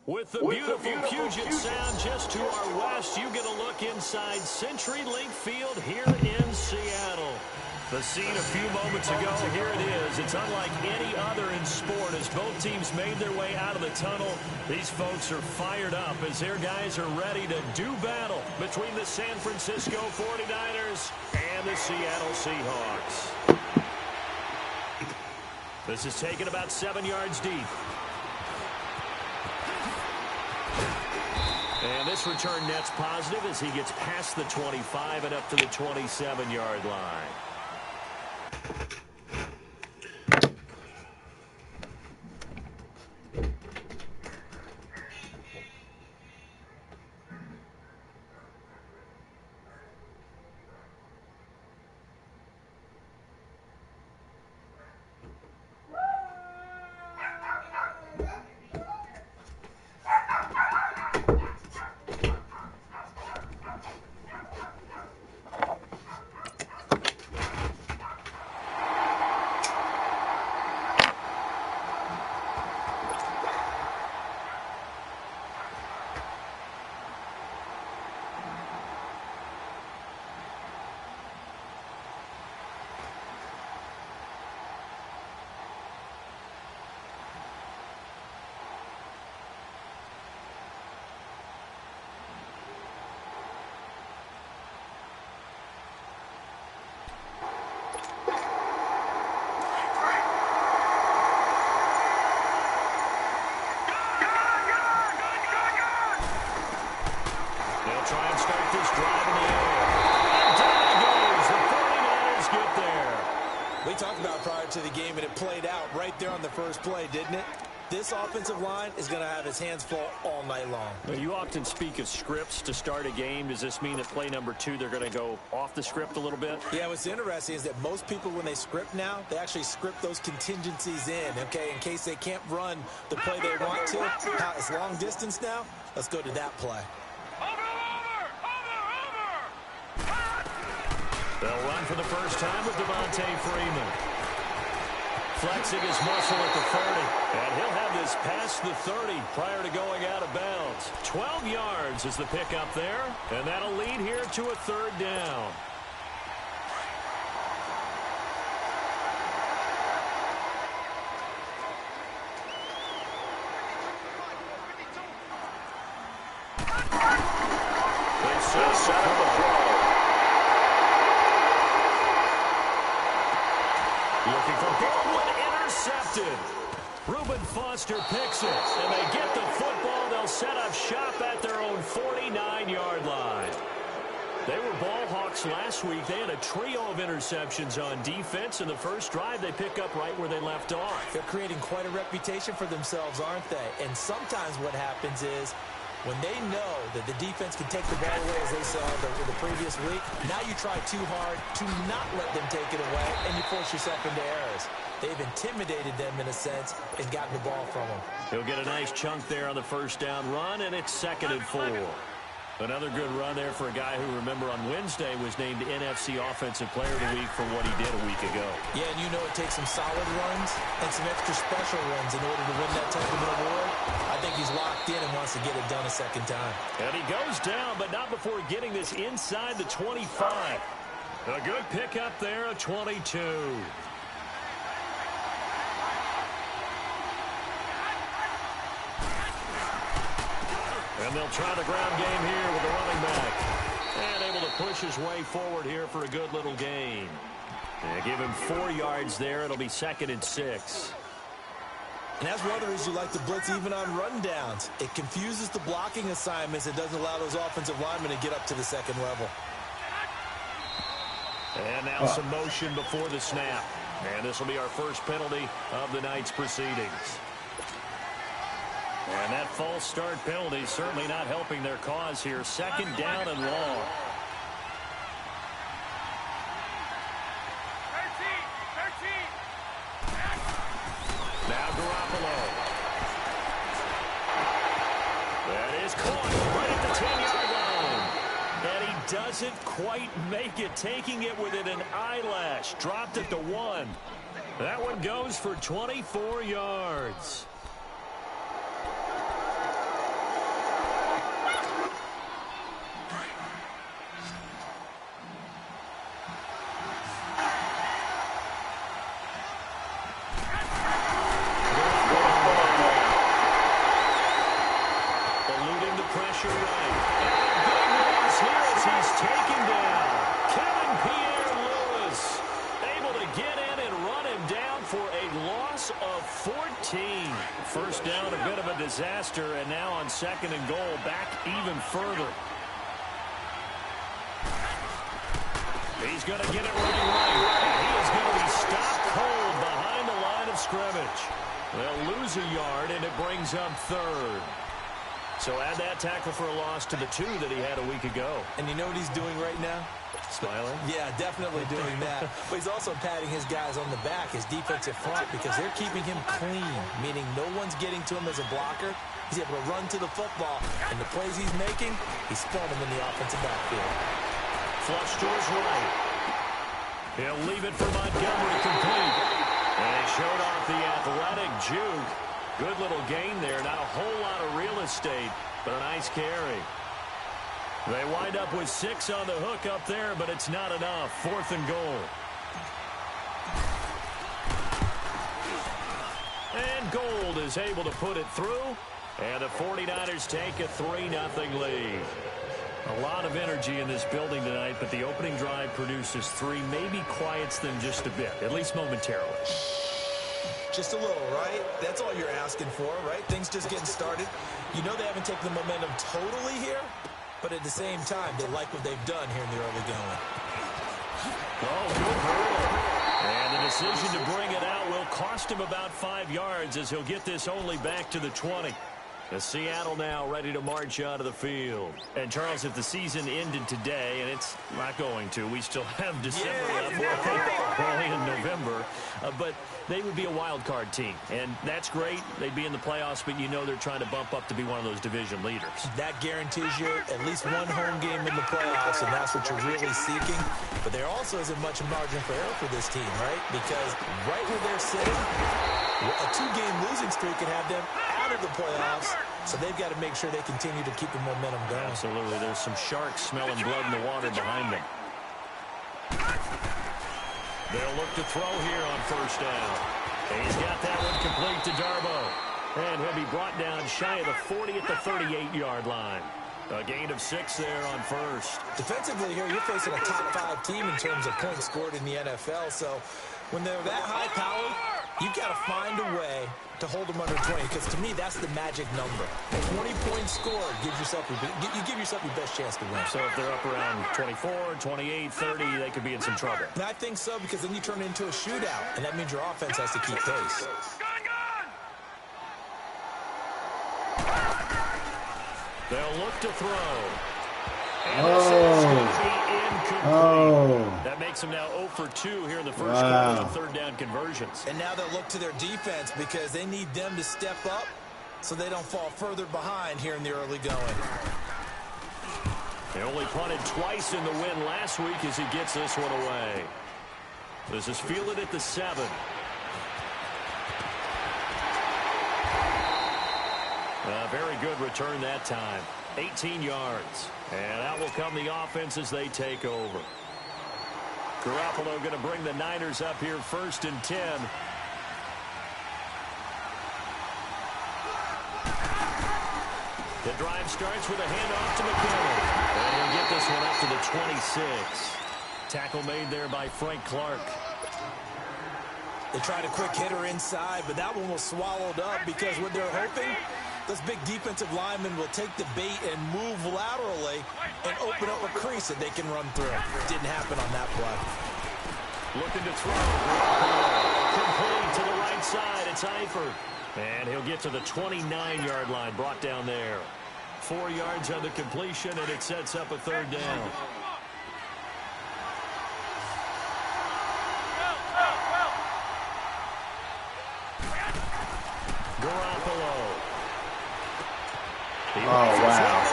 With the beautiful Puget Sound just to our west, you get a look inside CenturyLink Field here in Seattle. The scene a few moments ago, here it is. It's unlike any other in sport as both teams made their way out of the tunnel. These folks are fired up as their guys are ready to do battle between the San Francisco 49ers and the Seattle Seahawks. This is taken about 7 yards deep. And this return net's positive as he gets past the 25 and up to the 27-yard line. To the game, and it played out right there on the first play, didn't it? This offensive line is going to have his hands full all night long. Well, you often speak of scripts to start a game. Does this mean that play number 2, they're going to go off the script a little bit? Yeah, what's interesting is that most people, when they script now, they actually script those contingencies in, okay, in case they can't run the play they want to. Now, it's long distance now. Let's go to that play. They'll run for the first time with Devontae Freeman. Flexing his muscle at the 30. And he'll have this past the 30 prior to going out of bounds. 12 yards is the pickup there. And that'll lead here to a third down. Looking for Baldwin, intercepted. Reuben Foster picks it, and they get the football. They'll set up shop at their own 49-yard line. They were ball hawks last week. They had a trio of interceptions on defense. In the first drive, they pick up right where they left off. They're creating quite a reputation for themselves, aren't they? And sometimes what happens is, when they know that the defense can take the ball away, as they saw the previous week, now you try too hard to not let them take it away, and you force yourself into errors. They've intimidated them in a sense and gotten the ball from them. He'll get a nice chunk there on the first down run, and it's 2nd and 4. Another good run there for a guy who, remember, on Wednesday was named NFC Offensive Player of the Week for what he did a week ago. Yeah, and you know it takes some solid runs and some extra special runs in order to win that type of an award. I think he's locked in and wants to get it done a second time. And he goes down, but not before getting this inside the 25. A good pickup there, a 22. And they'll try the ground game here with the running back. And able to push his way forward here for a good little gain. They give him 4 yards there. It'll be 2nd and 6. And that's one of the reasons you like to blitz even on rundowns. It confuses the blocking assignments and doesn't allow those offensive linemen to get up to the second level. And now some motion before the snap. And this will be our first penalty of the night's proceedings. And that false start penalty certainly not helping their cause here. 2nd down and long. 13. Now Garoppolo. That is caught right at the 10-yard line. And he doesn't quite make it, taking it within an eyelash. Dropped it to 1. That one goes for 24 yards. First down, a bit of a disaster, and now on 2nd and goal, back even further. He's going to get it running right, and he is going to be stopped cold behind the line of scrimmage. They'll lose a yard, and it brings up 3rd. So add that tackle for a loss to the 2 that he had a week ago. And you know what he's doing right now? Smiling? Yeah, definitely doing that. But he's also patting his guys on the back, his defensive front, because they're keeping him clean, meaning no one's getting to him as a blocker. He's able to run to the football, and the plays he's making, he's throwing them in the offensive backfield. Flush to his right. He'll leave it for Montgomery complete. And he showed off the athletic juke. Good little gain there. Not a whole lot of real estate, but a nice carry. They wind up with 6 on the hook up there, but it's not enough. 4th and goal. And Gold is able to put it through, and the 49ers take a 3-0 lead. A lot of energy in this building tonight, but the opening drive produces 3, maybe quiets them just a bit, at least momentarily. Just a little, right? That's all you're asking for, right? Things just getting started. You know they haven't taken the momentum totally here, but at the same time, they like what they've done here in the early going. Oh, good hurdle. And the decision to bring it out will cost him about 5 yards as he'll get this only back to the 20. The Seattle now ready to march out of the field. And, Charles, if the season ended today, and it's not going to, we still have December left, only in November, but they would be a wild card team. And that's great. They'd be in the playoffs, but you know they're trying to bump up to be one of those division leaders. That guarantees you at least one home game in the playoffs, and that's what you're really seeking. But there also isn't much margin for error for this team, right? Because right where they're sitting, a 2-game losing streak could have them out of the playoffs, so they've got to make sure they continue to keep the momentum going. Absolutely. There's some sharks smelling blood in the water behind them. They'll look to throw here on 1st down. And he's got that one complete to Darbo. And he'll be brought down shy of the 40 at the 38-yard line. A gain of 6 there on 1st. Defensively here, you're facing a top 5 team in terms of points scored in the NFL, so when they're that high-powered, you've got to find a way to hold them under 20, because to me, that's the magic number. 20 points scored, you give yourself your best chance to win. So if they're up around 24, 28, 30, they could be in some trouble. And I think so, because then you turn it into a shootout, and that means your offense has to keep pace. They'll look to throw. And this is going to be incomplete. That makes them now 0 for 2 here in the first quarter of 3rd down conversions. And now they'll look to their defense because they need them to step up so they don't fall further behind here in the early going. They only punted twice in the win last week as he gets this one away. This is fielded at the 7. A very good return that time. 18 yards. And out will come the offense as they take over. Garoppolo going to bring the Niners up here 1st and 10. The drive starts with a handoff to McCollum. And he'll get this one up to the 26. Tackle made there by Frank Clark. They tried a quick hitter inside, but that one was swallowed up because what they're hoping, those big defensive linemen will take the bait and move laterally and open up a crease that they can run through. Didn't happen on that play. Looking to throw. Complete to the right side. It's Eifert. And he'll get to the 29-yard line, brought down there. 4 yards on the completion, and it sets up a 3rd down. Garoppolo. Oh, wow.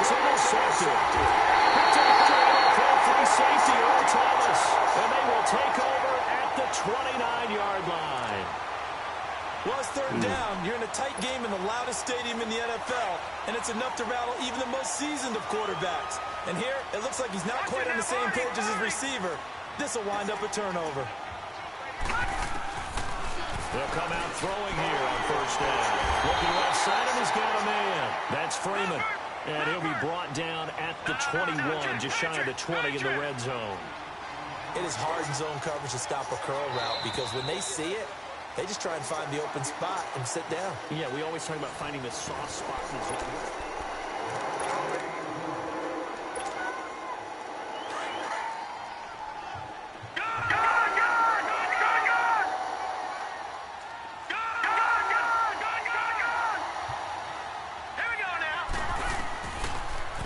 safety, Earl Thomas. And they will take over at the 29-yard line. Well, it's third down. You're in a tight game in the loudest stadium in the NFL, and it's enough to rattle even the most seasoned of quarterbacks. And here, it looks like he's not quite on the same page as his receiver. This will wind up a turnover. They'll come out throwing here on first down. Looking left side, and he's got a man. That's Freeman. And he'll be brought down at the 21, just shy of the 20 in the red zone. It is hard in zone coverage to stop a curl route because when they see it, they just try and find the open spot and sit down. Yeah, we always talk about finding the soft spot in the zone.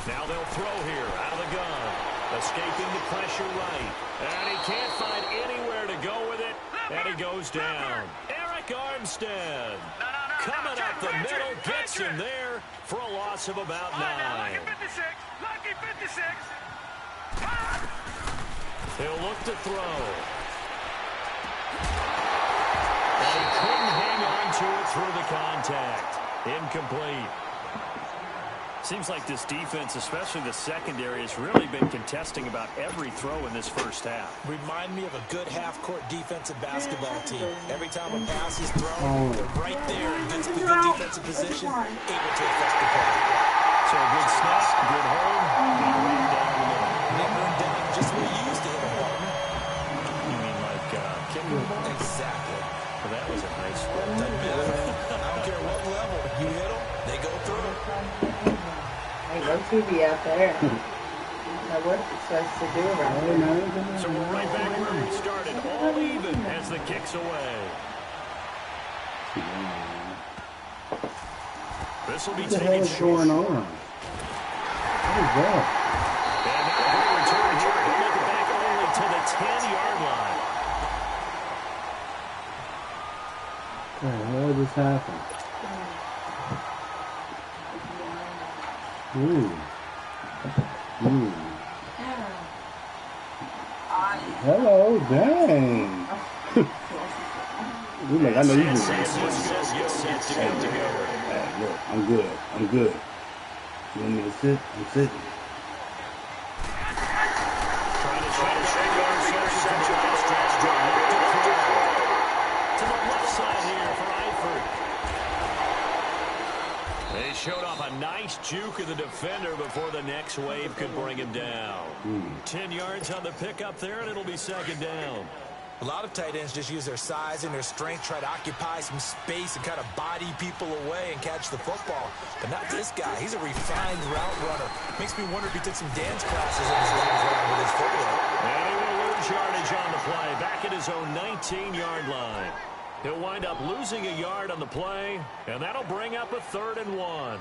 Now they'll throw here out of the gun. Escaping the pressure right. And he can't find anywhere to go with it. And he goes down. Eric Armstead coming up the middle, gets him there for a loss of about 9. Lucky 56. Lucky 56. He'll look to throw. And he couldn't hang on to it through the contact. Incomplete. Seems like this defense, especially the secondary, has really been contesting about every throw in this first half. Remind me of a good half-court defensive basketball team. Every time a pass is thrown, they're right there in good defensive position, able to affect the play. So a good snap, good hold, and right down the middle. Nibbling down just what you used to hit a partner. You mean like kicking the ball? Exactly. Well, that was a nice one. Doesn't matter. I don't care what level. You hit them, they go through. Hey, go TV out there. I don't know what you're supposed to do around here. So we're right back where we started, all even as the kick's away. This will be What the taken hell's short. going on? What is that? And now they return here. He'll make it back only to the 10-yard line. What the hell just happened? Ooh. Ooh. Hello, dang. Look, I know you San can. Francisco gets set to get together. Hey, look, I'm good. I'm good. You want me to sit? I'm sitting. Trying to shake on Simpson from the last stretch. To the left side here for Eifert. They showed off a nice juke of the defender before the next wave could bring him down. 10 yards on the pickup there, and it'll be second down. A lot of tight ends just use their size and their strength, try to occupy some space and kind of body people away and catch the football. But not this guy. He's a refined route runner. Makes me wonder if he took some dance classes in his background with his footwork. And he will lose yardage on the play, back at his own 19-yard line. He'll wind up losing a yard on the play, and that'll bring up a 3rd and 1.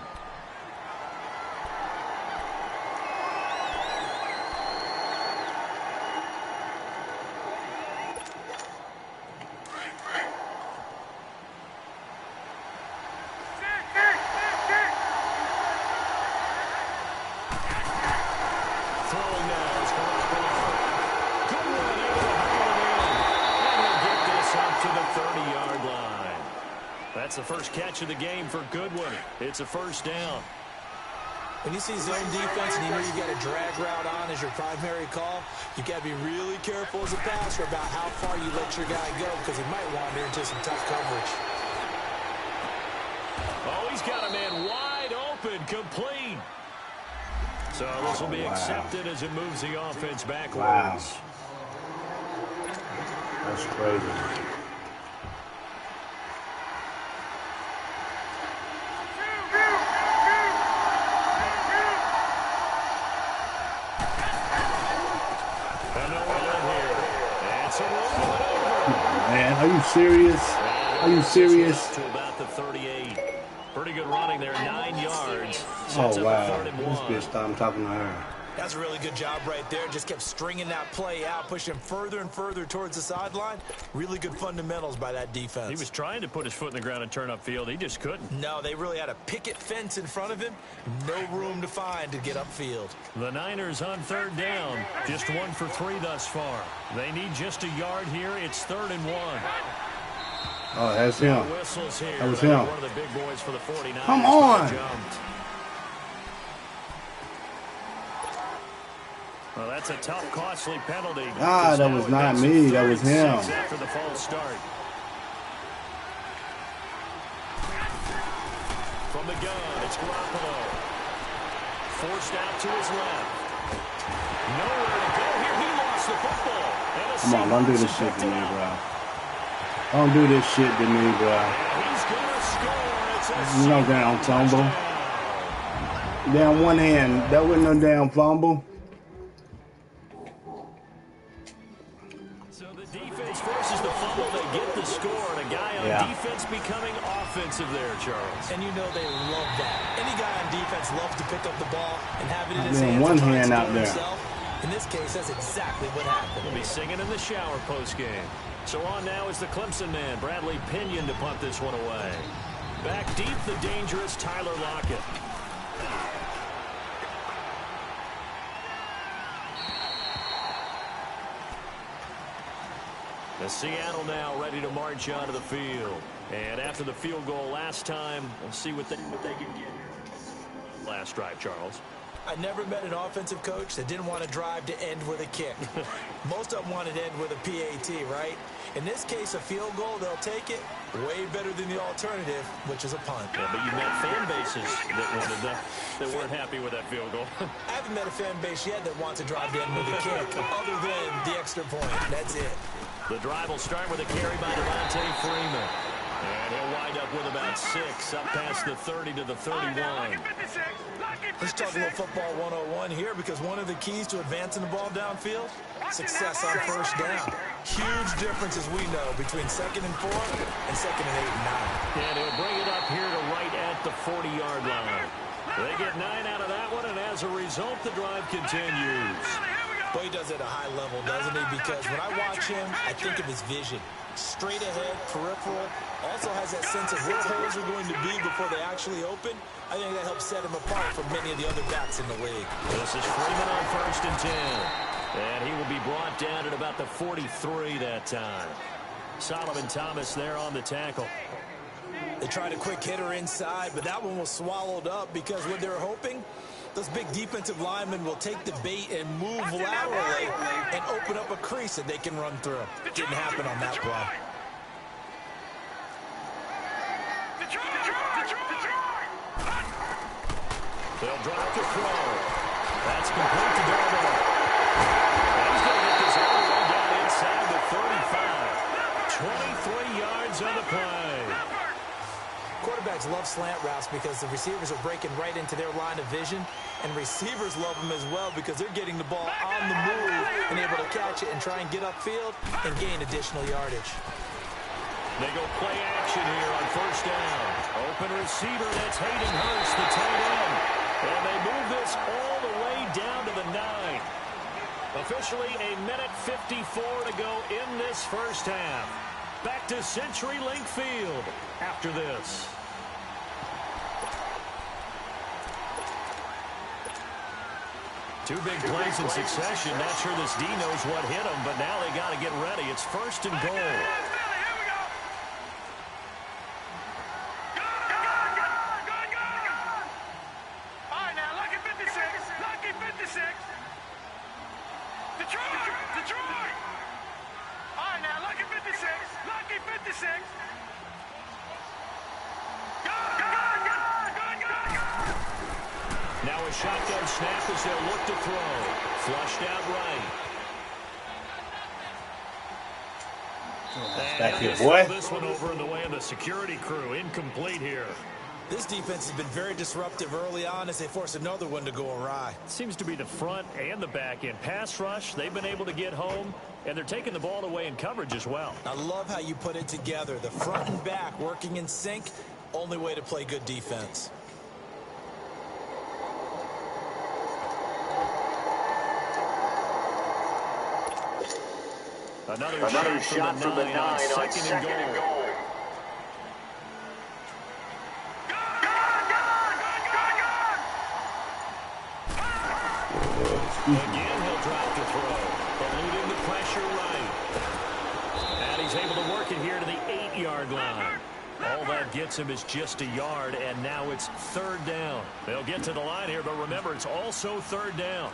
Throwing now is Garoppolo. Good run able to haul it in. And he'll get this up to the 30-yard line. That's the first catch of the game for Goodwin. It's a first down. When you see zone defense and you know you've got a drag route on as your primary call, you've got to be really careful as a passer about how far you let your guy go because he might wander into some tough coverage. Oh, he's got a man wide open, complete. So this will be accepted as it moves the offense backwards. Wow. That's crazy. And no run here. And so rolling it over. Man, are you serious? Are you serious? To about the 38. Pretty good running there, 9 yards. Oh, Sets up a wow. 3rd and This 1. bitch thought I'm talking to her. That's a really good job right there. Just kept stringing that play out, pushing him further and further towards the sideline. Really good fundamentals by that defense. He was trying to put his foot in the ground and turn upfield. He just couldn't. No, they really had a picket fence in front of him. No room to find to get upfield. The Niners on third down. Just 1 for 3 thus far. They need just a yard here. It's 3rd and 1. Oh, that's him. Whistles here. That was him. One of the big boys for the 49ers. Come on. Well, that's a tough, costly penalty. Ah, that was not me. That was him. After the false start. From the gun, it's Garoppolo. Forced out to his left. Nowhere to go here. He lost the football. Come on, don't do this shit to me, bro. Don't do this shit to me, bro. He's gonna score. It's No damn fumble. Damn one hand. That wasn't no damn fumble. So the defense forces the fumble. They get the score. And a guy on defense becoming offensive there, Charles. And you know they love that. Any guy on defense loves to pick up the ball and have it in his Man, hands. one and try and hand out score there. himself. In this case, that's exactly what happened. He'll be singing in the shower post-game. So on now is the Clemson man, Bradley Pinion, to punt this one away. Back deep, the dangerous Tyler Lockett. The Seattle now ready to march onto the field. And after the field goal last time, we'll see what they can get. Last drive, Charles. I never met an offensive coach that didn't want to drive to end with a kick. Most of them wanted to end with a PAT, right? In this case, a field goal, they'll take it. Way better than the alternative, which is a punt. Yeah, but you met fan bases that weren't happy with that field goal. I haven't met a fan base yet that wants to drive to end with a kick, other than the extra point. That's it. The drive will start with a carry by Devontae Freeman. And he'll wind up with about 6 up past the 30 to the 31. Let's talk a little football 101 here, because one of the keys to advancing the ball downfield, success on first down. Huge difference, as we know, between 2nd and 4 and 2nd and 8 and 9. And he'll bring it up here to right at the 40-yard line. They get 9 out of that one, and as a result, the drive continues. Boy, he does it at a high level, doesn't he? Because when I watch him, I think of his vision. Straight ahead, peripheral, also has that sense of where holes are going to be before they actually open. I think that helps set him apart from many of the other backs in the league. This is Freeman on 1st and 10. And he will be brought down at about the 43 that time. Solomon Thomas there on the tackle. They tried a quick hitter inside, but that one was swallowed up because what they're hoping, those big defensive linemen will take the bait and move laterally and open up a crease that they can run through. Didn't happen on that play. They'll drop the throw. That's complete to Darnold. He's going to get this all the way down inside the 35. 23 yards on the play. Quarterbacks love slant routes because the receivers are breaking right into their line of vision, and receivers love them as well because they're getting the ball on the move and able to catch it and try and get upfield and gain additional yardage. They go play action here on 1st down. Open receiver, that's Hayden Hurst, the tight end. And they move this all the way down to the 9. Officially a minute 54 to go in this first half. Back to CenturyLink Field after this. Two big plays in succession. Not sure this D knows what hit them, but now they got to get ready. It's 1st and goal. Now a shotgun snap as they'll look to throw. Flushed out right. Back here, boy. This one over in the way of the security crew. Incomplete here. This defense has been very disruptive early on as they force another one to go awry. Seems to be the front and the back end. Pass rush, they've been able to get home, and they're taking the ball away in coverage as well. I love how you put it together. The front and back working in sync. Only way to play good defense. Another shot from the 9 on second and goal. Again, he'll drop to throw, eluding the pressure right. And he's able to work it here to the 8-yard line. All that gets him is just a yard, and now it's third down. They'll get to the line here, but remember, it's also third down.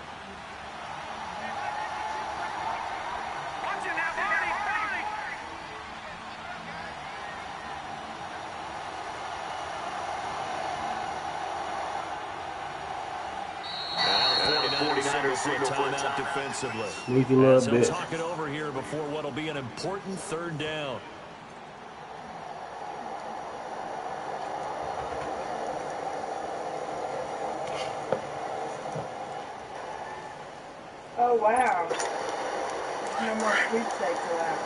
Timeout defensively. Sneaky little bit. Talk it over here before what'll be an important third down. Oh, wow. No more sweepstakes allowed.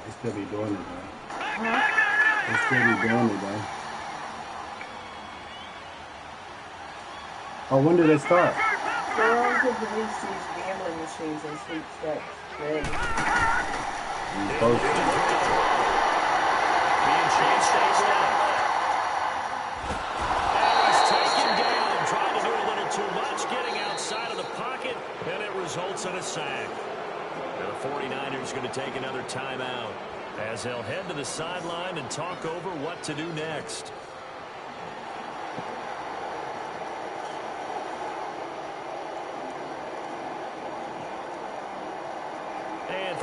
They still be doing it, though. They still be doing it, though. Oh, when did they start? Girls have released these gambling machines and sweepstakes. Ready. Being chased down. And he's taken down, trying to do a little too much, getting outside of the pocket, and it results in a sack. And the 49ers going to take another timeout as they'll head to the sideline and talk over what to do next.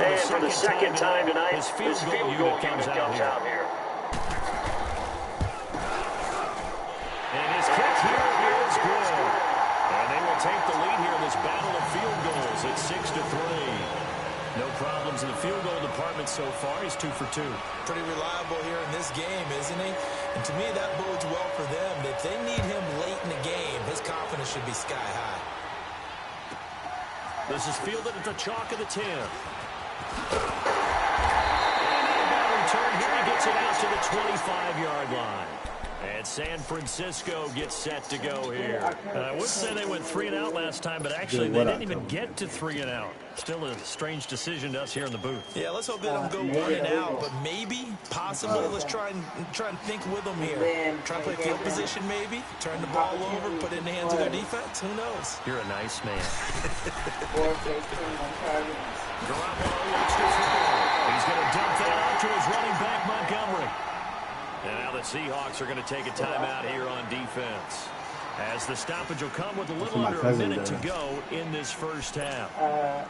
And for the second time tonight, his field goal unit comes out here. And his kick here is good. And they will take the lead here in this battle of field goals. It's 6-3. No problems in the field goal department so far. He's 2 for 2. Pretty reliable here in this game, isn't he? And to me, that bodes well for them. If they need him late in the game, his confidence should be sky high. This is fielded at the chalk of the 10. And inbound return here. He gets it out to the 25-yard line. And San Francisco gets set to go here. I would say they went 3 and out last time, but actually they didn't even get to 3 and out. Still a strange decision to us here in the booth. Yeah, let's hope they don't go 1 and out, but maybe, possibly, let's try and think with them here. Try to play field position maybe, turn the ball over, put it in the hands of their defense. Who knows? You're a nice man. Garoppolo looks to throw. He's going to dump that out to his running back, Montgomery. And now the Seahawks are going to take a timeout here on defense, as the stoppage will come with a little under a minute to go in this first half. A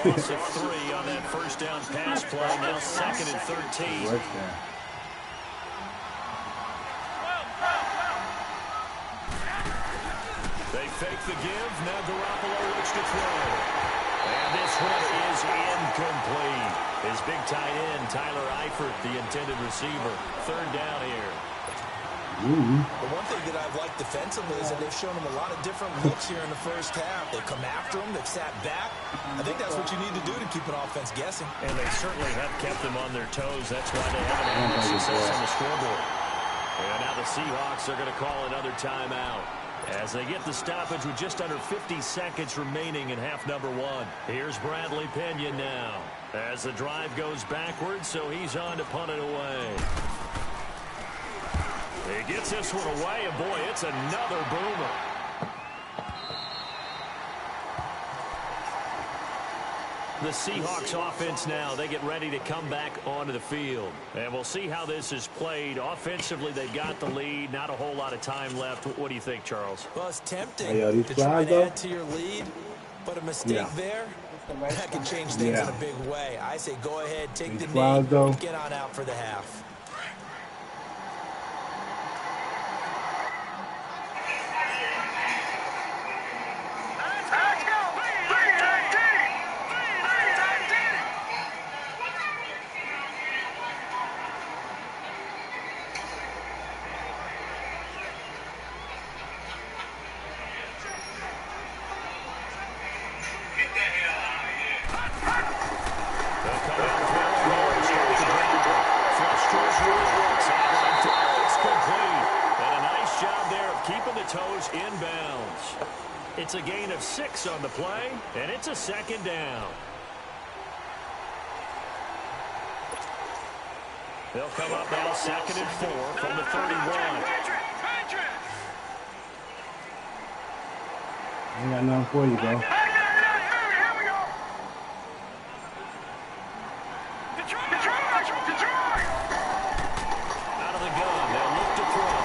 loss of 3 on that first down pass play. Now 2nd and 13. They fake the give. Now Garoppolo looks to throw. And this one is incomplete. His big tight end, Tyler Eifert, the intended receiver. Third down here. The one thing that I've liked defensively is that they've shown him a lot of different looks here in the first half. They've come after him. They've sat back. I think that's what you need to do to keep an offense guessing. And they certainly have kept them on their toes. That's why they haven't had much success on the scoreboard. And now the Seahawks are going to call another timeout as they get the stoppage with just under 50 seconds remaining in half number 1. Here's Bradley Pinion now as the drive goes backwards, so he's on to punt it away. He gets this one away, and boy, it's another boomer. The Seahawks offense now, they get ready to come back onto the field. And we'll see how this is played. Offensively, they got the lead. Not a whole lot of time left. What do you think, Charles? Well, it's tempting to try and add to your lead, but a mistake there, that can change things in a big way. I say go ahead, take the knee, get on out for the half. Flushed of 6 on the play, and it's a second down. They'll come up now 2nd and 4 from the 31. Ain't got nothing for you, bro. Here we go. Detroit! Out of the gun, they'll look to throw.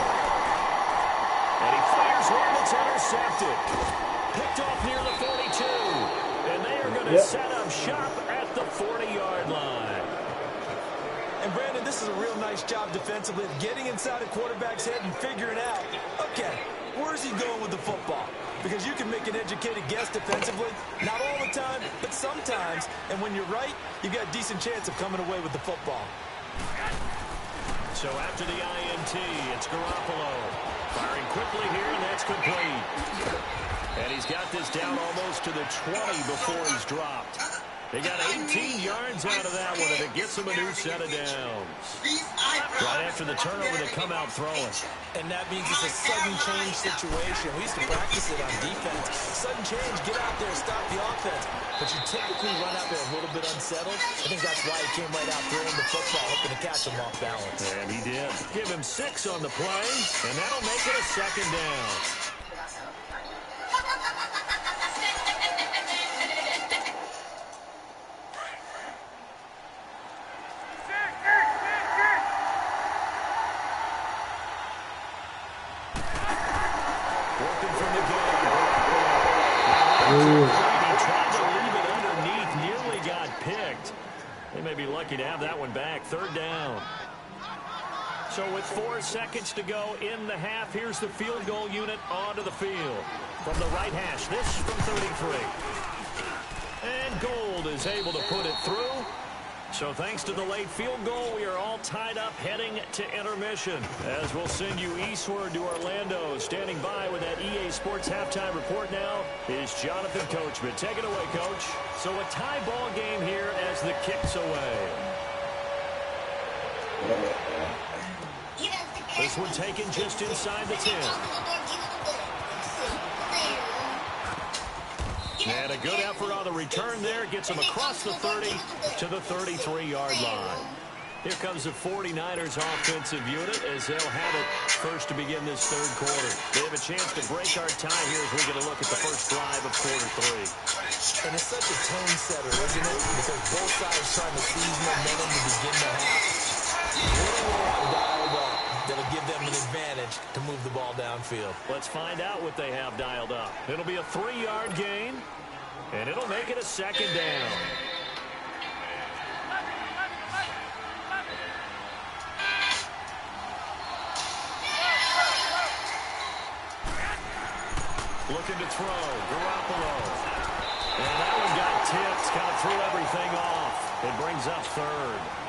And he fires one that's intercepted. Picked off near the 42. And they are going to set up shop at the 40-yard line. And, Brandon, this is a real nice job defensively of getting inside a quarterback's head and figuring out, okay, where's he going with the football? Because you can make an educated guess defensively. Not all the time, but sometimes. And when you're right, you've got a decent chance of coming away with the football. So after the INT, it's Garoppolo. Firing quickly here, and that's complete. And he's got this down almost to the 20 before he's dropped. They got 18 yards out of that one, and it gets them a new set of downs. Right after the turnover, they come out throwing. And that means it's a sudden change situation. We used to practice it on defense. Sudden change, get out there, stop the offense. But you typically run out there a little bit unsettled. I think that's why he came right out throwing the football, hoping to catch him off balance. And he did. Give him 6 on the play, and that'll make it a second down. Lucky to have that one back. 3rd down. So with 4 seconds to go in the half, here's the field goal unit onto the field. From the right hash, this from 33. And Gold is able to put it through. So thanks to the late field goal, we are all tied up heading to intermission. As we'll send you eastward to Orlando. Standing by with that EA Sports halftime report now is Jonathan Coachman. Take it away, Coach. So a tie ball game here as the kick's away. This one taken just inside the 10. And a good effort on the return there. Gets him across the 30 to the 33-yard line. Here comes the 49ers offensive unit as they'll have it first to begin this 3rd quarter. They have a chance to break our tie here as we get a look at the first drive of quarter 3. And it's such a tone setter, isn't it? Because both sides trying to seize momentum to begin the half. Dialed up that'll give them an advantage to move the ball downfield. Let's find out what they have dialed up. It'll be a 3-yard gain, and it'll make it a second down. Looking to throw, Garoppolo. And that one got tipped, kind of threw everything off. It brings up 3rd.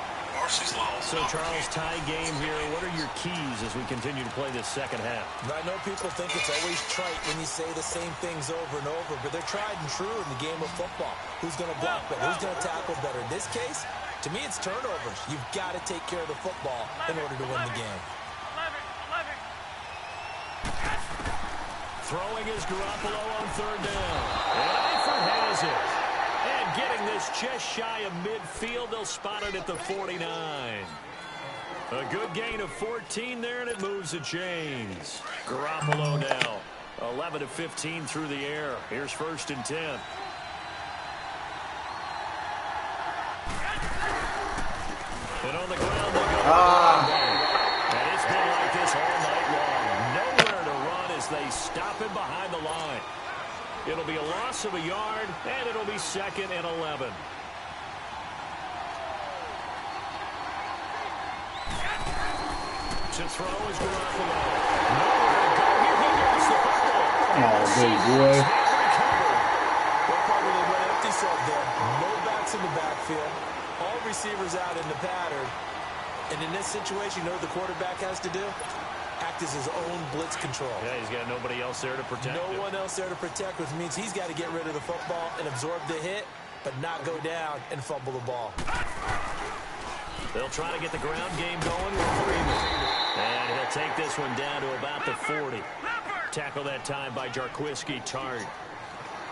So, Charles, tie game here. What are your keys as we continue to play this second half? I know people think it's always trite when you say the same things over and over, but they're tried and true in the game of football. Who's going to block better? Who's going to tackle better? In this case, to me, it's turnovers. You've got to take care of the football in order to win the game. Throwing is Garoppolo on 3rd down. And Eifert has it. And getting this just shy of midfield, they'll spot it at the 49. A good gain of 14 there, and it moves the chains. Garoppolo now, 11 of 15 through the air. Here's 1st and 10. And on the ground they go. And it's been like this all night long. Nowhere to run as they stop him behind the line. It'll be a loss of a yard, and it'll be 2nd and 11. To throw is Garoppolo. Nowhere to go. Here he goes the football. Oh, big boy. They probably went empty set there. No backs in the backfield. All receivers out in the pattern. And in this situation, you know what the quarterback has to do? Act as his own blitz control. Yeah, he's got nobody else there to protect him. No one else there to protect, which means he's got to get rid of the football and absorb the hit, but not go down and fumble the ball. They'll try to get the ground game going with Freeman. And he'll take this one down to about the 40. Tackle that time by Jarquiski Tart.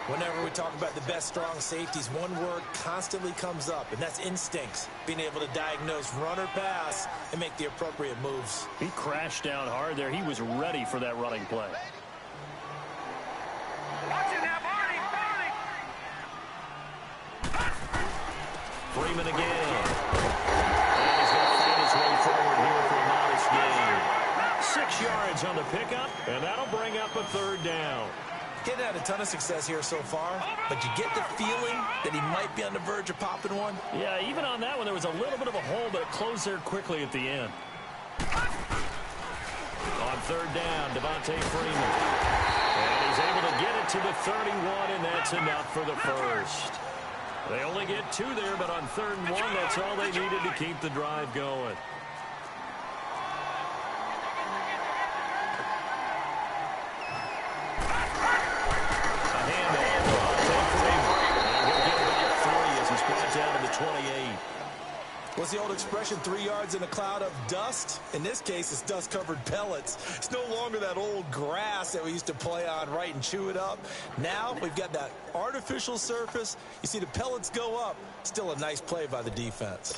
Whenever we talk about the best strong safeties, one word constantly comes up, and that's instincts. Being able to diagnose run or pass and make the appropriate moves. He crashed down hard there. He was ready for that running play. Freeman again. And he's going to find his way forward here for a modest gain. 6 yards on the pickup, and that'll bring up a third down. Getting had a ton of success here so far, but you get the feeling that he might be on the verge of popping one. Yeah, even on that one, there was a little bit of a hole, but it closed there quickly at the end. On third down, Devontae Freeman. And he's able to get it to the 31, and that's enough for the first. They only get 2 there, but on 3rd and 1, that's all they needed to keep the drive going. Down to the 28. What's the old expression, 3 yards in a cloud of dust? In this case, it's dust-covered pellets. It's no longer that old grass that we used to play on, right, and chew it up. Now we've got that artificial surface. You see the pellets go up. Still a nice play by the defense.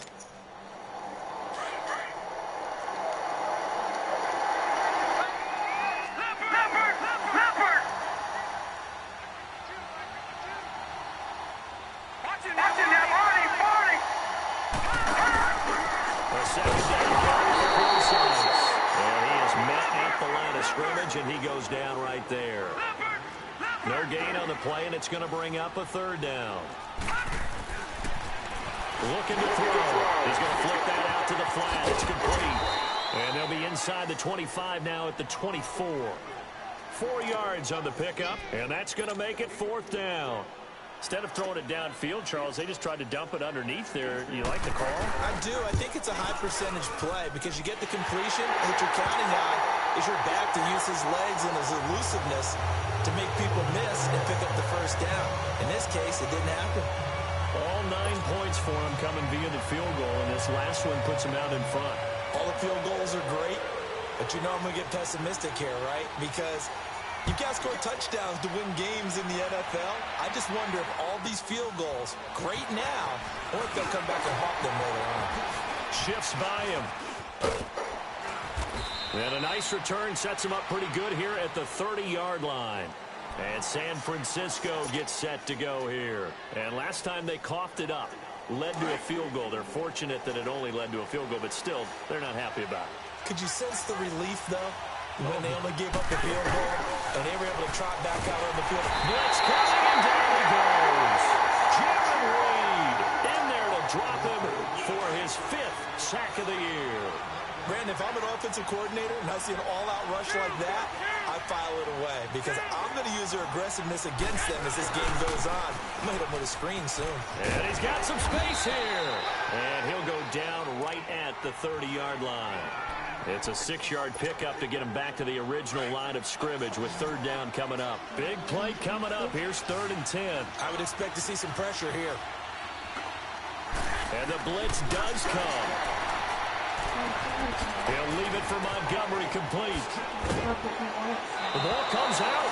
And he goes down right there. No gain on the play, and it's going to bring up a third down. Looking to throw. He's going to flick that out to the flat. It's complete. And they'll be inside the 25 now at the 24. 4 yards on the pickup, and that's going to make it 4th down. Instead of throwing it downfield, Charles, they just tried to dump it underneath there. You like the call? I do. I think it's a high-percentage play because you get the completion, and what you're counting on is your back to use his legs and his elusiveness to make people miss and pick up the first down. In this case, it didn't happen. All 9 points for him coming via the field goal, and this last one puts him out in front. All the field goals are great, but you know I'm going to get pessimistic here, right? Because you've got to score touchdowns to win games in the NFL. I just wonder if all these field goals, great now, or if they'll come back and haunt them later on. Shifts by him. And a nice return sets him up pretty good here at the 30-yard line. And San Francisco gets set to go here. And last time they coughed it up, led to a field goal. They're fortunate that it only led to a field goal, but still, they're not happy about it. Could you sense the relief, though, when they only gave up the field goal and they were able to trot back out on the field? Blitz coming, and down he goes. Jaron Reed in there to drop him for his 5th sack of the year. Brandon, if I'm an offensive coordinator and I see an all-out rush like that, I file it away because I'm going to use their aggressiveness against them as this game goes on. I'm going to hit them with a screen soon. And he's got some space here. And he'll go down right at the 30-yard line. It's a 6-yard pickup to get him back to the original line of scrimmage with 3rd down coming up. Big play coming up. Here's 3rd and 10. I would expect to see some pressure here. And the blitz does come. He'll leave it for Montgomery complete. The ball comes out.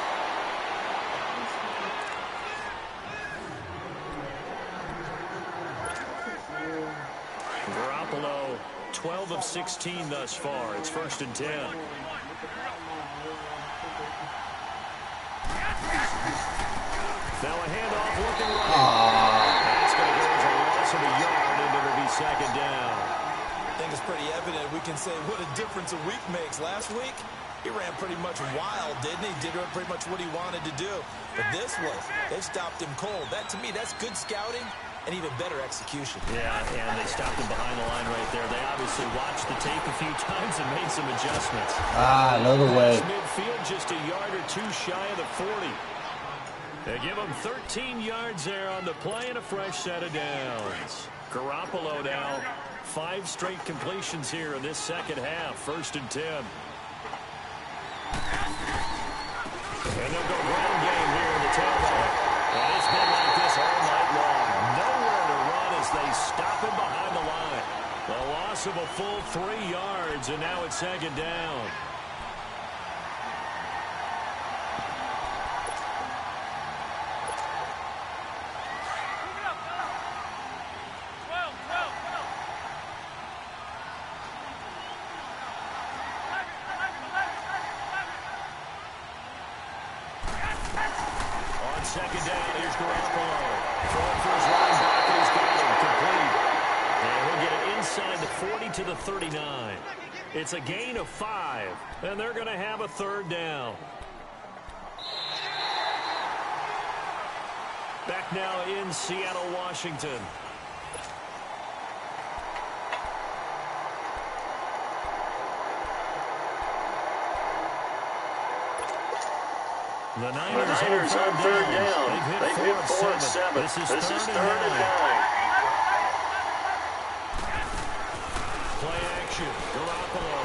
Garoppolo, 12 of 16 thus far. It's 1st and 10. Now a handoff looking right. That's going to go as a loss of a yard, and it'll be 2nd down. I think it's pretty evident. We can say what a difference a week makes. Last week, he ran pretty much wild, didn't he? Did pretty much what he wanted to do. But this one, they stopped him cold. That, to me, that's good scouting and even better execution. Yeah, and they stopped him behind the line right there. They obviously watched the tape a few times and made some adjustments. Another way. Midfield just a yard or 2 shy of the 40. They give him 13 yards there on the play and a fresh set of downs. Garoppolo now 5 straight completions here in this second half. 1st and 10. And they'll go ground game here in the tailback. And it's been like this all night long. Nowhere to run as they stop him behind the line. The loss of a full 3 yards, and now it's 2nd down. to the 39. It's a gain of 5, and they're going to have a third down. Back now in Seattle, Washington. The Niners on third down. They've hit 4 and 7. This is third and 9. Play action. Garoppolo.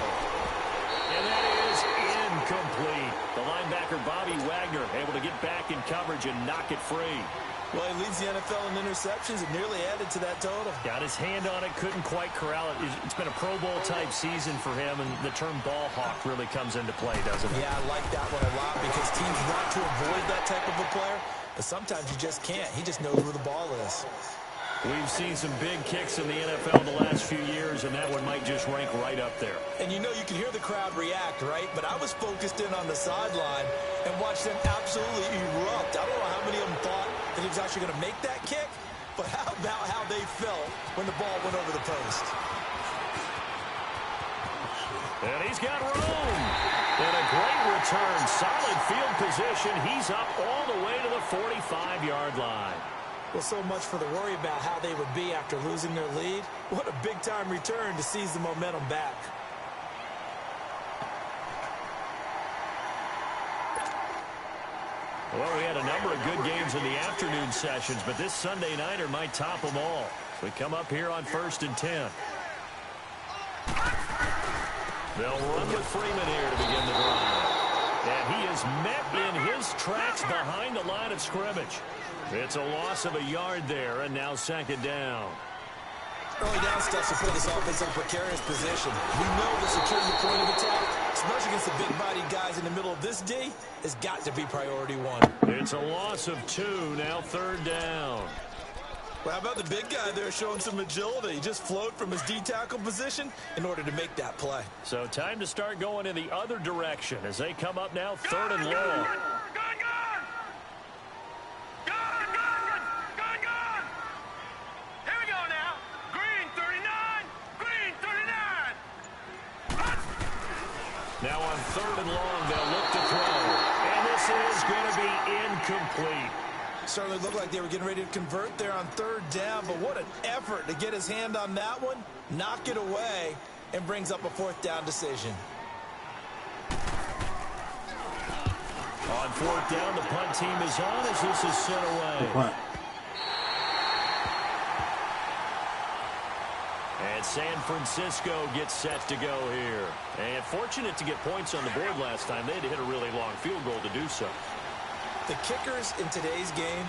And that is incomplete. The linebacker, Bobby Wagner, able to get back in coverage and knock it free. Well, he leads the NFL in interceptions and nearly added to that total. Got his hand on it, couldn't quite corral it. It's been a Pro Bowl-type season for him, and the term ball hawk really comes into play, doesn't it? Yeah, I like that one a lot because teams want to avoid that type of a player, but sometimes you just can't. He just knows where the ball is. We've seen some big kicks in the NFL the last few years, and that one might just rank right up there. And you know you can hear the crowd react, right? But I was focused in on the sideline and watched them absolutely erupt. I don't know how many of them thought that he was actually going to make that kick, but how about how they felt when the ball went over the post? And he's got room. And a great return. Solid field position. He's up all the way to the 45-yard line. Well, so much for the worry about how they would be after losing their lead. What a big-time return to seize the momentum back. Well, we had a number of good games in the afternoon sessions, but this Sunday nighter might top them all. We come up here on 1st and 10. They'll run with Freeman here to begin the drive. And he is met in his tracks behind the line of scrimmage. It's a loss of a yard there, and now 2nd down. Early down stuff to put this offense in a precarious position. We know the security point of attack, especially against the big-bodied guys in the middle of this D, has got to be priority 1. It's a loss of 2, now 3rd down. Well, how about the big guy there showing some agility? He just float from his D-tackle position in order to make that play. So time to start going in the other direction as they come up now 3rd and long. Now on 3rd and long, they'll look to throw. And this is going to be incomplete. Certainly looked like they were getting ready to convert there on 3rd down, but what an effort to get his hand on that one, knock it away, and brings up a 4th down decision. On 4th down, the punt team is on as this is sent away. And San Francisco gets set to go here. And fortunate to get points on the board last time. They had to hit a really long field goal to do so. The kickers in today's game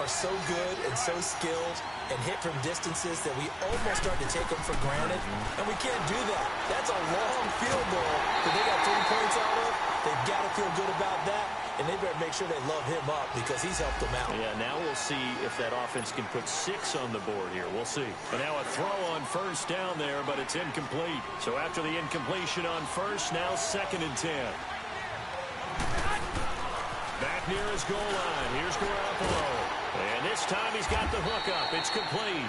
are so good and so skilled and hit from distances that we almost start to take them for granted. And we can't do that. That's a long field goal that they got 3 points out of. They've got to feel good about that. And they better make sure they love him up because he's helped them out. Yeah, now we'll see if that offense can put 6 on the board here. We'll see. But now a throw on 1st down there, but it's incomplete. So after the incompletion on 1st, now 2nd and 10. Back near his goal line. Here's Garoppolo. And this time he's got the hook up. It's complete.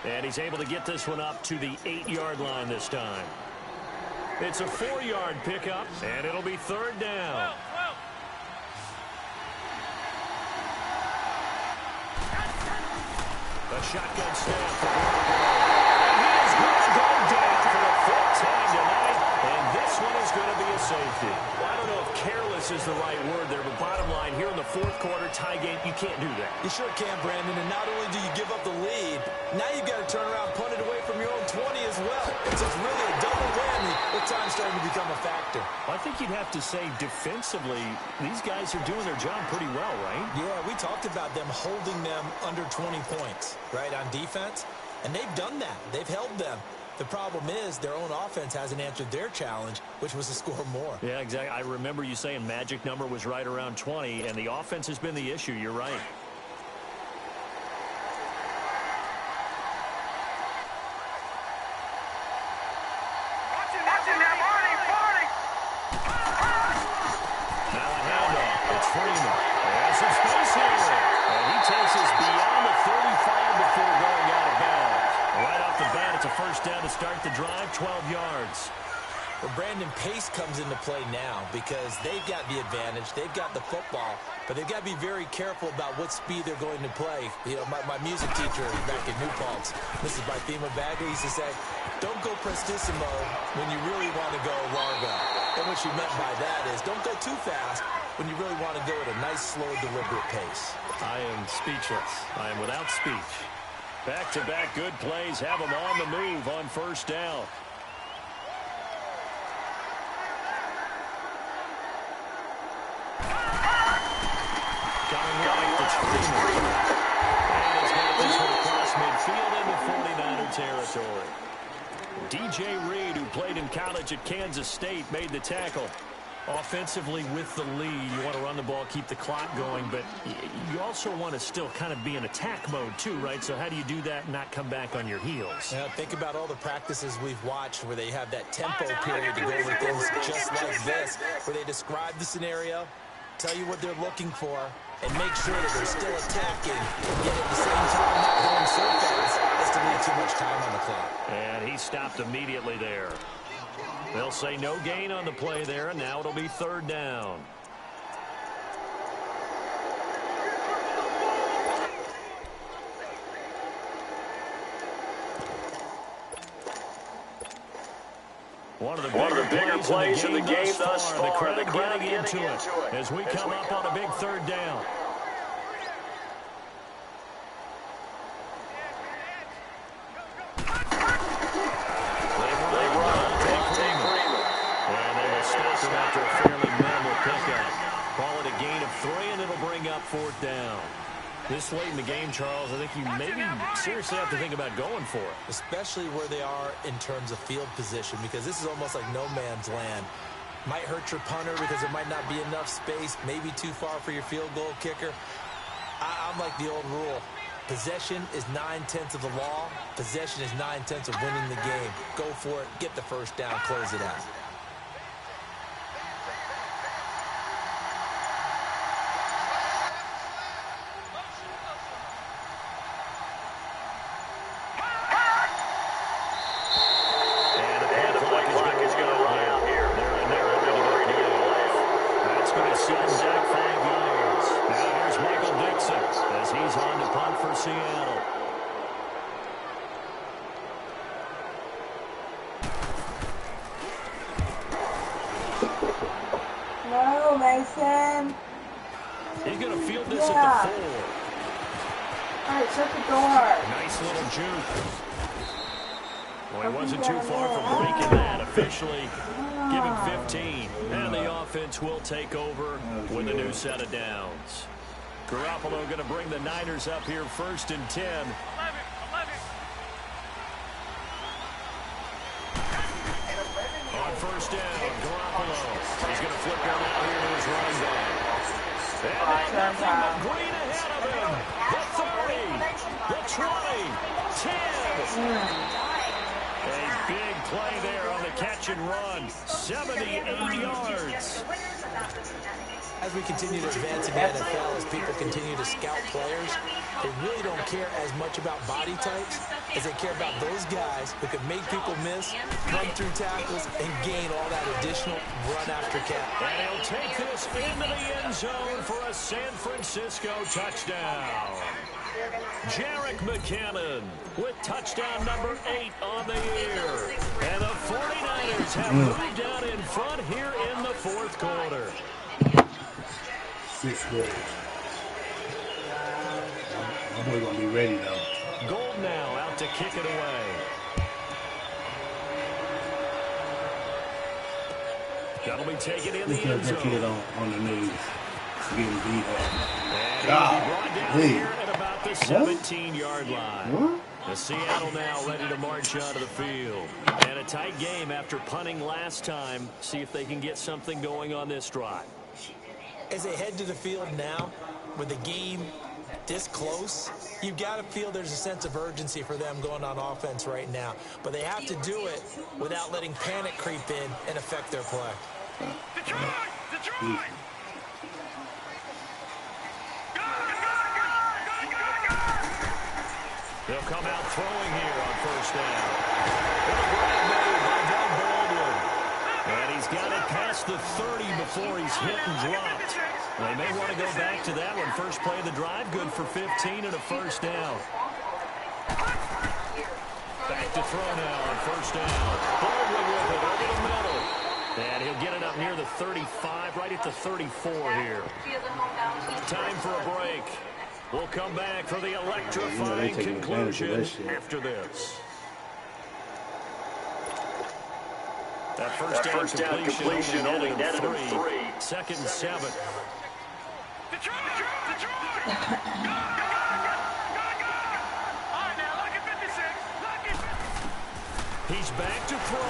And he's able to get this one up to the 8-yard line this time. It's a 4-yard pickup, and it'll be 3rd down. A shotgun snap for Garoppolo. And he is going to go down for the 4th time tonight, and this one is going to be a safety. Well, I don't know if careless is the right word there, but bottom line, here in the 4th quarter, tie game, you can't do that. You sure can, Brandon, and not only do you give up the lead, now you've got to turn around and punt it away from your own 20 as well. So it's really a double whammy with time starting to become a factor. I think you'd have to say defensively, these guys are doing their job pretty well, right? Yeah, we talked about them holding them under 20 points, right, on defense, and they've done that. They've held them. The problem is their own offense hasn't answered their challenge, which was to score more. Yeah, exactly. I remember you saying magic number was right around 20, and the offense has been the issue. You're right. Now a handoff. It's Freeman. There's some space here. And he takes us beyond the 35 before going out of bounds. Right off the bat, it's a 1st First down to start the drive, 12 yards. Well, Brandon, pace comes into play now because they've got the advantage. They've got the football, but they've got to be very careful about what speed they're going to play. You know, my music teacher back in New Paltz, Mrs. Bythema Bagley, used to say, don't go prestissimo when you really want to go largo. And what she meant by that is don't go too fast when you really want to go at a nice, slow, deliberate pace. I am speechless. I am without speech. Back-to-back good plays have them on the move on first down. Midfield into 49er territory. DJ Reed, who played in college at Kansas State, made the tackle. Offensively with the lead, you want to run the ball, keep the clock going, but you also want to still kind of be in attack mode too, right? So how do you do that and not come back on your heels? Now, think about all the practices we've watched where they have that tempo period to go over things just like this, where they describe the scenario, tell you what they're looking for, and make sure that they're still attacking, yet at the same time not going so fast as to leave too much time on the clock. And he stopped immediately there. They'll say no gain on the play there, and now it'll be third down. One of the bigger plays in the game thus far. The crowd getting into it as we come up on a big third down. After a fairly minimal pickup. Call it a gain of 3, and it'll bring up fourth down. This late in the game, Charles, I think you maybe seriously have to think about going for it. Especially where they are in terms of field position, because this is almost like no man's land. Might hurt your punter because there might not be enough space, maybe too far for your field goal kicker. I'm like the old rule. Possession is 9/10 of the law. Possession is 9/10 of winning the game. Go for it, get the first down, close it out. No, Mason. He's going to field this at the 4. All right, shut the door. Nice little juke. Well, he wasn't too far from breaking that. Officially give him 15. And the offense will take over with a new set of downs. Garoppolo going to bring the Niners up here first and 10. On first down, Garoppolo. He's going to flip one out here to his running back. And now nothing but green ahead of him. The 30, the 20, 10. A big play there on the catch and run. 78 yards. As we continue to advance in the NFL, as people continue to scout players, they really don't care as much about body types as they care about those guys who can make people miss, run through tackles, and gain all that additional run after catch. And he'll take this into the end zone for a San Francisco touchdown. Jerick McKinnon with touchdown number 8 on the year. And the 49ers have moved out in front here in the fourth quarter. 6 goals. My boy gonna be ready though. Gold now out to kick it away. That'll be taken in the end zone. Kid on the knees. Getting beat up. And he'll be brought down here at about the 17-yard line. What? The Seattle now ready to march onto the field. And a tight game after punting last time. See if they can get something going on this drive. As they head to the field now, with the game this close, you've got to feel there's a sense of urgency for them going on offense right now. But they have to do it without letting panic creep in and affect their play. Detroit! Detroit! They'll come out throwing here on first down. And a great move by Doug Baldwin. And he's got it past the 30 before he's hit and dropped. They may want to go back to that one. First play of the drive, good for 15 and a first down. Back to throw now on first down. Baldwin with it over the middle. And he'll get it up near the 35, right at the 34 here. Time for a break. We'll come back for the electrifying conclusion after this. That first down completion only netted him 3. 2nd and 7. Detroit! Detroit! Go! All right, now, look at 56. Look at 56. He's back to throw.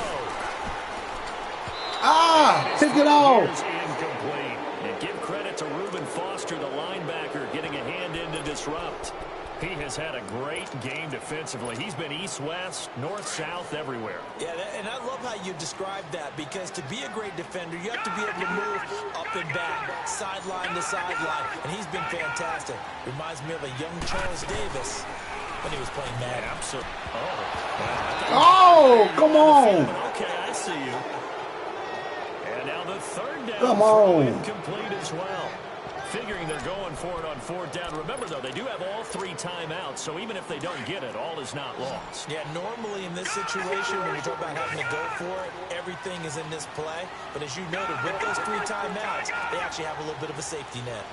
Pick it off. Incomplete. And give credit to Reuben Foster, the linebacker, getting a hand in to disrupt. He has had a great game defensively. He's been east-west, north-south, everywhere. Yeah, and I love how you described that, because to be a great defender, you have to be able to move up and back, sideline to sideline, and he's been fantastic. Reminds me of a young Charles Davis when he was playing Madden. Absolutely. Come on. Okay, I see you. And now the third down. Come on. Incomplete as well. Figuring they're going for it on 4th down. Remember, though, they do have all 3 timeouts, so even if they don't get it, all is not lost. Yeah, normally in this situation, when you talk about having to go for it, everything is in this play. But as you noted, with those 3 timeouts, they actually have a little bit of a safety net.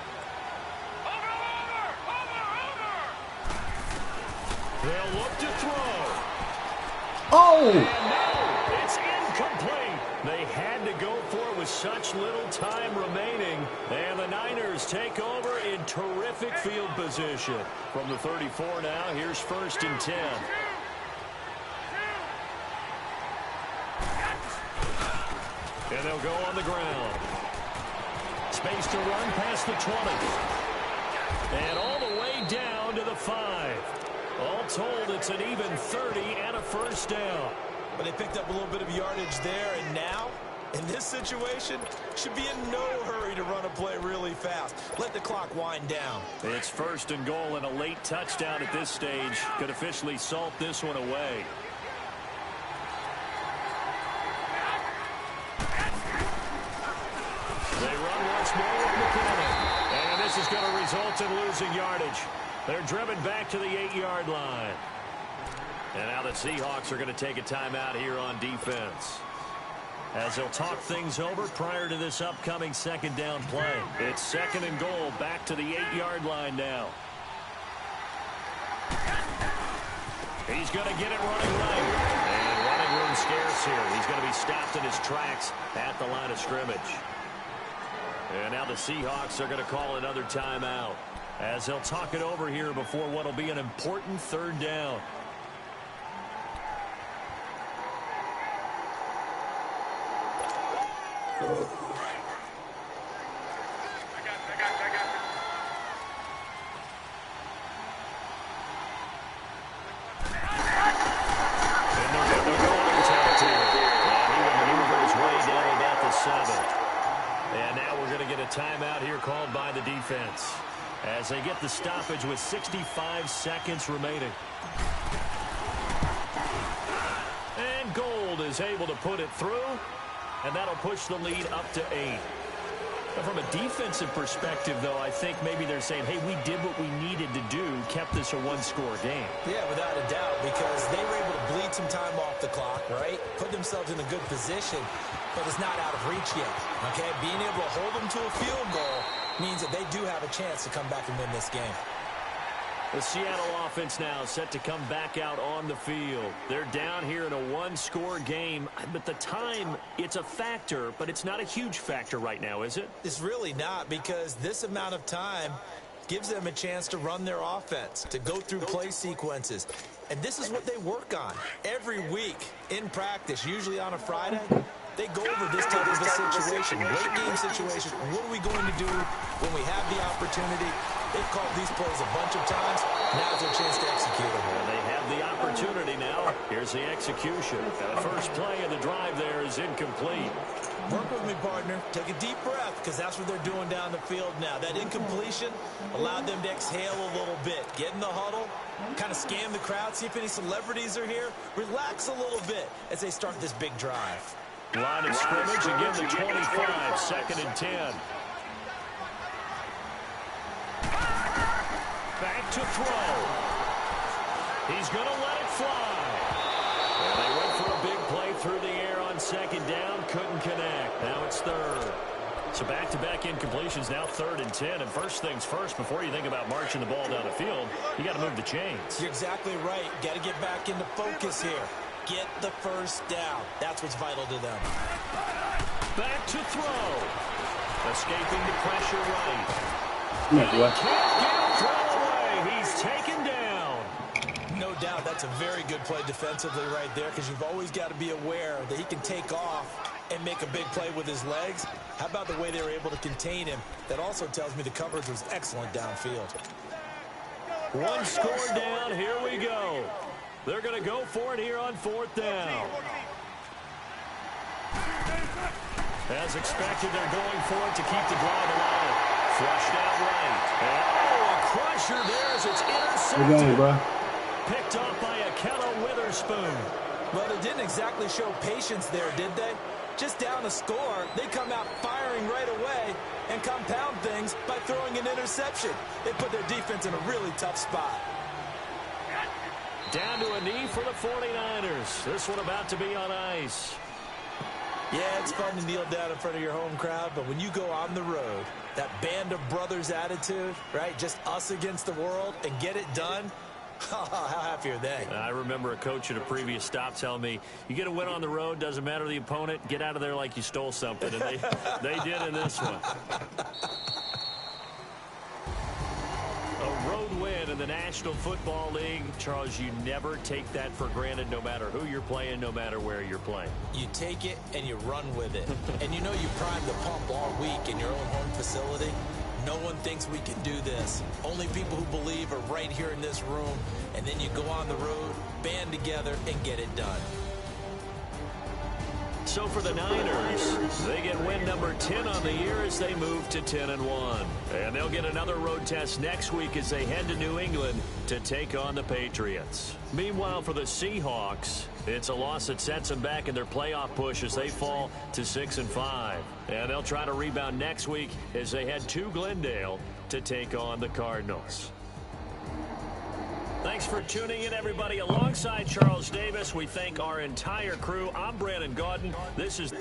They'll look to throw. Oh! And no, it's incomplete. They had to go for it with such little time remaining. And the Niners take over in terrific field position. From the 34 now, here's 1st and 10. And they'll go on the ground. Space to run past the 20. And all the way down to the 5. All told, it's an even 30 and a first down. But they picked up a little bit of yardage there, and now, in this situation, should be in no hurry to run a play really fast. Let the clock wind down. It's 1st and goal, and a late touchdown at this stage could officially salt this one away. They run once more with McKinnon. And this is going to result in losing yardage. They're driven back to the 8-yard line. And now the Seahawks are going to take a timeout here on defense, as they'll talk things over prior to this upcoming 2nd down play. It's 2nd and goal, back to the 8-yard line now. He's going to get it running right. And running room scarce here. He's going to be stopped in his tracks at the line of scrimmage. And now the Seahawks are going to call another timeout, as they'll talk it over here before what will be an important 3rd down. Timeout here called by the defense, as they get the stoppage with 65 seconds remaining. And Gold is able to put it through, and that'll push the lead up to 8. But from a defensive perspective, though, I think maybe they're saying, hey, we did what we needed to do, kept this a one-score game. Yeah, without a doubt, because they were able to bleed some time off the clock, right? Put themselves in a good position, but it's not out of reach yet, okay? Being able to hold them to a field goal means that they do have a chance to come back and win this game. The Seattle offense now set to come back out on the field. They're down here in a one-score game, but the time, it's a factor, but it's not a huge factor right now, is it? It's really not, because this amount of time gives them a chance to run their offense, to go through play sequences. And this is what they work on every week in practice, usually on a Friday. They go over this type of a situation, late game situation. What are we going to do when we have the opportunity? They've called these plays a bunch of times. Now's their chance to execute them. Well, they have the opportunity now. Here's was the execution. The first play of the drive there is incomplete. Work with me, partner. Take a deep breath, because that's what they're doing down the field now. That incompletion allowed them to exhale a little bit. Get in the huddle, kind of scan the crowd, see if any celebrities are here. Relax a little bit as they start this big drive. Line of scrimmage, again the 25, 2nd and 10. Back to throw. He's going to let it fly. And they went for a big play through the air on 2nd down. Couldn't connect. Now it's 3rd. So back-to-back incompletions, now 3rd and 10. And first things first, before you think about marching the ball down the field, you got to move the chains. You're exactly right. Got to get back into focus here. Get the first down. That's what's vital to them. Back to throw. Escaping the pressure right. Yeah, what? Can't get throw away. He's taken down. No doubt that's a very good play defensively right there, because you've always got to be aware that he can take off and make a big play with his legs. How about the way they were able to contain him? That also tells me the coverage was excellent downfield. One score down. Here we go. They're going to go for it here on 4th down. As expected, they're going for it to keep the drive alive. Flushed out right. Oh, a crusher there as it's intercepted. We're going, bro. Picked up by Ahkello Witherspoon. Well, they didn't exactly show patience there, did they? Just down a score, they come out firing right away and compound things by throwing an interception. They put their defense in a really tough spot. Down to a knee for the 49ers. This one about to be on ice. Yeah, it's fun to kneel down in front of your home crowd, but when you go on the road, that band of brothers attitude, right? Just us against the world and get it done. How happy are they? I remember a coach at a previous stop telling me, you get a win on the road, doesn't matter the opponent, get out of there like you stole something. And they did in this one. A road win in the National Football League. Charles, you never take that for granted no matter who you're playing, no matter where you're playing. You take it and you run with it. And you know you prime the pump all week in your own home facility. No one thinks we can do this. Only people who believe are right here in this room. And then you go on the road, band together, and get it done. So for the Niners, they get win number 10 on the year as they move to 10-1. And they'll get another road test next week as they head to New England to take on the Patriots. Meanwhile, for the Seahawks, it's a loss that sets them back in their playoff push as they fall to 6-5. And they'll try to rebound next week as they head to Glendale to take on the Cardinals. Thanks for tuning in, everybody. Alongside Charles Davis, we thank our entire crew. I'm Brandon Gaudin. This is